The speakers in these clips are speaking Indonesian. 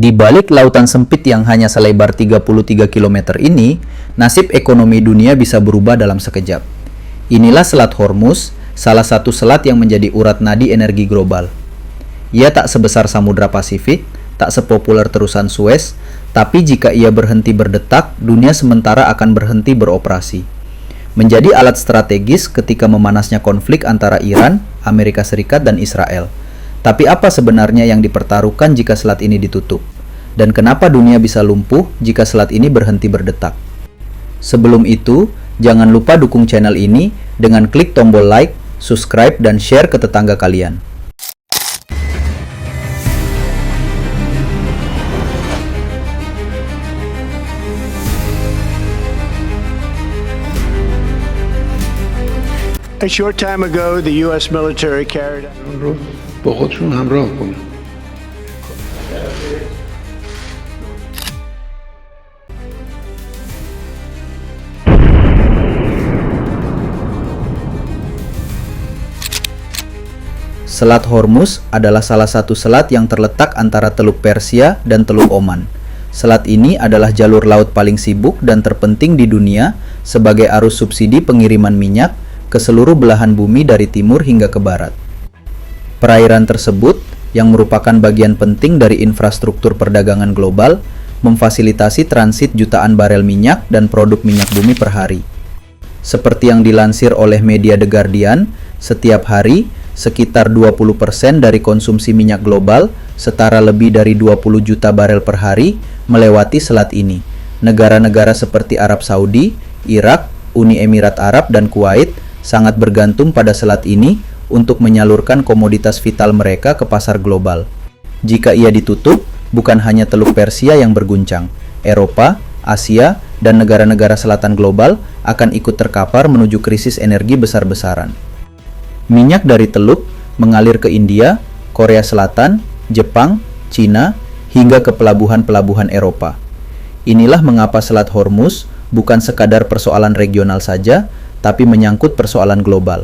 Di balik lautan sempit yang hanya selebar 33 km ini, nasib ekonomi dunia bisa berubah dalam sekejap. Inilah Selat Hormuz, salah satu selat yang menjadi urat nadi energi global. Ia tak sebesar Samudra Pasifik, tak sepopuler terusan Suez, tapi jika ia berhenti berdetak, dunia sementara akan berhenti beroperasi. Menjadi alat strategis ketika memanasnya konflik antara Iran, Amerika Serikat, dan Israel. Tapi apa sebenarnya yang dipertaruhkan jika selat ini ditutup? Dan kenapa dunia bisa lumpuh jika selat ini berhenti berdetak? Sebelum itu, jangan lupa dukung channel ini dengan klik tombol like, subscribe, dan share ke tetangga kalian. A short time ago, the U.S. military carried out با خودشون همراه کنن. Selat Hormuz adalah salah satu selat yang terletak antara Teluk Persia dan Teluk Oman. Selat ini adalah jalur laut paling sibuk dan terpenting di dunia sebagai arus subsidi pengiriman minyak ke seluruh belahan bumi dari timur hingga ke barat. Perairan tersebut, yang merupakan bagian penting dari infrastruktur perdagangan global, memfasilitasi transit jutaan barel minyak dan produk minyak bumi per hari. Seperti yang dilansir oleh media The Guardian, setiap hari, sekitar 20% dari konsumsi minyak global, setara lebih dari 20 juta barel per hari, melewati selat ini. Negara-negara seperti Arab Saudi, Irak, Uni Emirat Arab, dan Kuwait sangat bergantung pada selat ini untuk menyalurkan komoditas vital mereka ke pasar global. Jika ia ditutup, bukan hanya Teluk Persia yang berguncang, Eropa, Asia, dan negara-negara selatan global akan ikut terkapar menuju krisis energi besar-besaran. Minyak dari teluk mengalir ke India, Korea Selatan, Jepang, Cina, hingga ke pelabuhan-pelabuhan Eropa. Inilah mengapa Selat Hormuz bukan sekadar persoalan regional saja, tapi menyangkut persoalan global.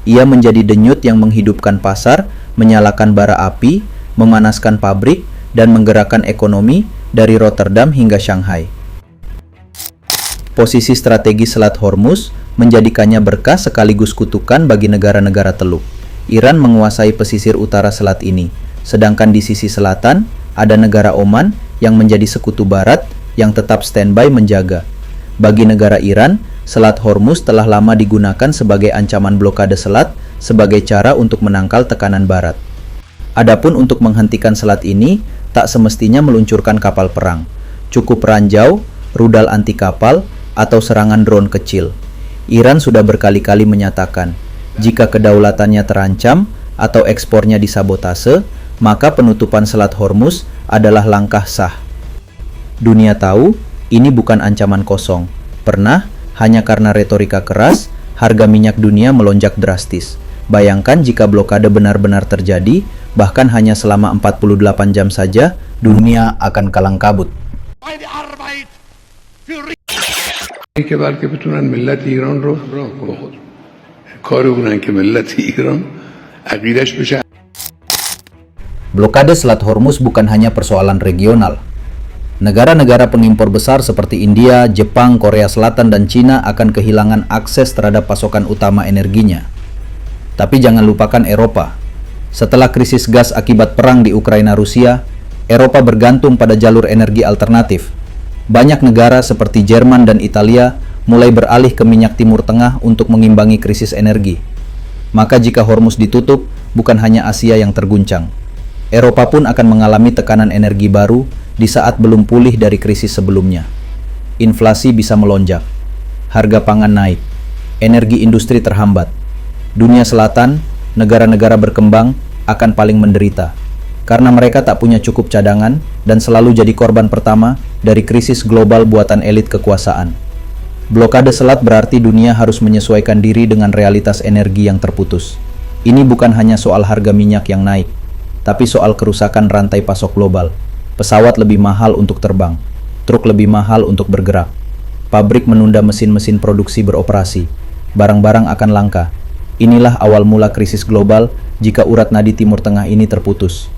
Ia menjadi denyut yang menghidupkan pasar, menyalakan bara api, memanaskan pabrik, dan menggerakkan ekonomi dari Rotterdam hingga Shanghai. Posisi strategis Selat Hormuz menjadikannya berkah sekaligus kutukan bagi negara-negara teluk. Iran menguasai pesisir utara selat ini, sedangkan di sisi selatan ada negara Oman yang menjadi sekutu barat yang tetap standby menjaga. Bagi negara Iran, Selat Hormuz telah lama digunakan sebagai ancaman blokade selat sebagai cara untuk menangkal tekanan barat. Adapun untuk menghentikan selat ini, tak semestinya meluncurkan kapal perang. Cukup ranjau, rudal anti kapal, atau serangan drone kecil. Iran sudah berkali-kali menyatakan, jika kedaulatannya terancam atau ekspornya disabotase, maka penutupan Selat Hormuz adalah langkah sah. Dunia tahu, ini bukan ancaman kosong. Pernah, hanya karena retorika keras, harga minyak dunia melonjak drastis. Bayangkan jika blokade benar-benar terjadi, bahkan hanya selama 48 jam saja, dunia akan kalang kabut. که بلکه بتونن ملت ایران رو با خود کاری کنن که ملت ایران عقیدش بشه. Blokade Selat Hormuz bukan hanya persoalan regional. Negara-negara pengimpor besar seperti India, Jepang, Korea Selatan, dan Cina akan kehilangan akses terhadap pasokan utama energinya. Tapi jangan lupakan Eropa. Setelah krisis gas akibat perang di Ukraina-Rusia, Eropa bergantung pada jalur energi alternatif. Banyak negara seperti Jerman dan Italia mulai beralih ke minyak Timur Tengah untuk mengimbangi krisis energi. Maka jika Hormuz ditutup, bukan hanya Asia yang terguncang. Eropa pun akan mengalami tekanan energi baru di saat belum pulih dari krisis sebelumnya. Inflasi bisa melonjak, harga pangan naik, energi industri terhambat. Dunia selatan, negara-negara berkembang akan paling menderita, karena mereka tak punya cukup cadangan dan selalu jadi korban pertama dari krisis global buatan elit kekuasaan. Blokade selat berarti dunia harus menyesuaikan diri dengan realitas energi yang terputus. Ini bukan hanya soal harga minyak yang naik, tapi soal kerusakan rantai pasok global. Pesawat lebih mahal untuk terbang, truk lebih mahal untuk bergerak. Pabrik menunda mesin-mesin produksi beroperasi. Barang-barang akan langka. Inilah awal mula krisis global jika urat nadi Timur Tengah ini terputus.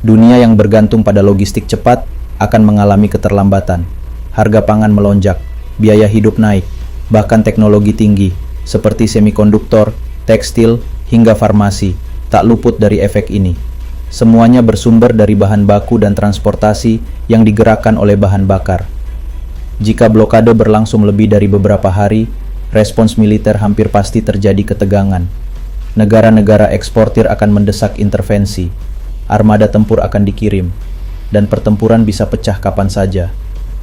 Dunia yang bergantung pada logistik cepat akan mengalami keterlambatan. Harga pangan melonjak, biaya hidup naik, bahkan teknologi tinggi seperti semikonduktor, tekstil, hingga farmasi tak luput dari efek ini. Semuanya bersumber dari bahan baku dan transportasi yang digerakkan oleh bahan bakar. Jika blokade berlangsung lebih dari beberapa hari, respons militer hampir pasti terjadi ketegangan. Negara-negara eksportir akan mendesak intervensi, armada tempur akan dikirim, dan pertempuran bisa pecah kapan saja.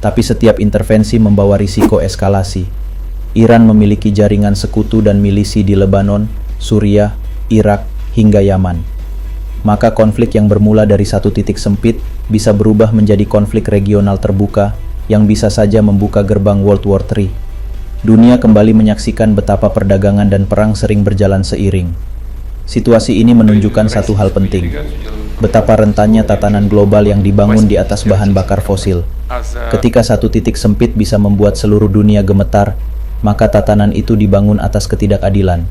Tapi setiap intervensi membawa risiko eskalasi. Iran memiliki jaringan sekutu dan milisi di Lebanon, Suriah, Irak, hingga Yaman. Maka konflik yang bermula dari satu titik sempit bisa berubah menjadi konflik regional terbuka yang bisa saja membuka gerbang World War III. Dunia kembali menyaksikan betapa perdagangan dan perang sering berjalan seiring. Situasi ini menunjukkan satu hal penting, betapa rentannya tatanan global yang dibangun di atas bahan bakar fosil. Ketika satu titik sempit bisa membuat seluruh dunia gemetar, maka tatanan itu dibangun atas ketidakadilan.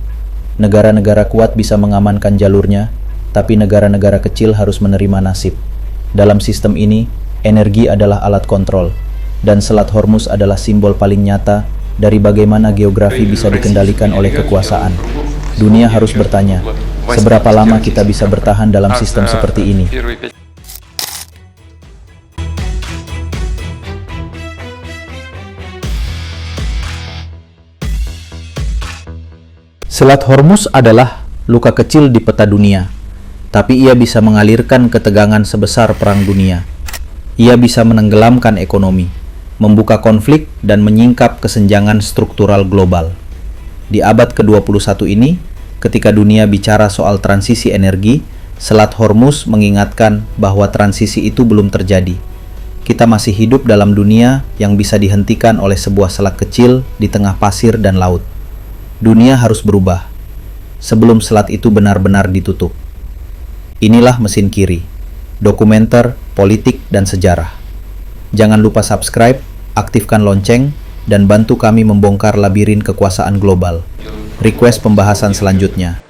Negara-negara kuat bisa mengamankan jalurnya, tapi negara-negara kecil harus menerima nasib. Dalam sistem ini, energi adalah alat kontrol, dan Selat Hormuz adalah simbol paling nyata dari bagaimana geografi bisa dikendalikan oleh kekuasaan. Dunia harus bertanya, seberapa lama kita bisa bertahan dalam sistem seperti ini? Selat Hormuz adalah luka kecil di peta dunia, tapi ia bisa mengalirkan ketegangan sebesar perang dunia. Ia bisa menenggelamkan ekonomi, membuka konflik, dan menyingkap kesenjangan struktural global. Di abad ke-21 ini, ketika dunia bicara soal transisi energi, Selat Hormuz mengingatkan bahwa transisi itu belum terjadi. Kita masih hidup dalam dunia yang bisa dihentikan oleh sebuah selat kecil di tengah pasir dan laut. Dunia harus berubah sebelum selat itu benar-benar ditutup. Inilah Mesin Kiri, dokumenter, politik, dan sejarah. Jangan lupa subscribe, aktifkan lonceng, dan bantu kami membongkar labirin kekuasaan global. Request pembahasan selanjutnya.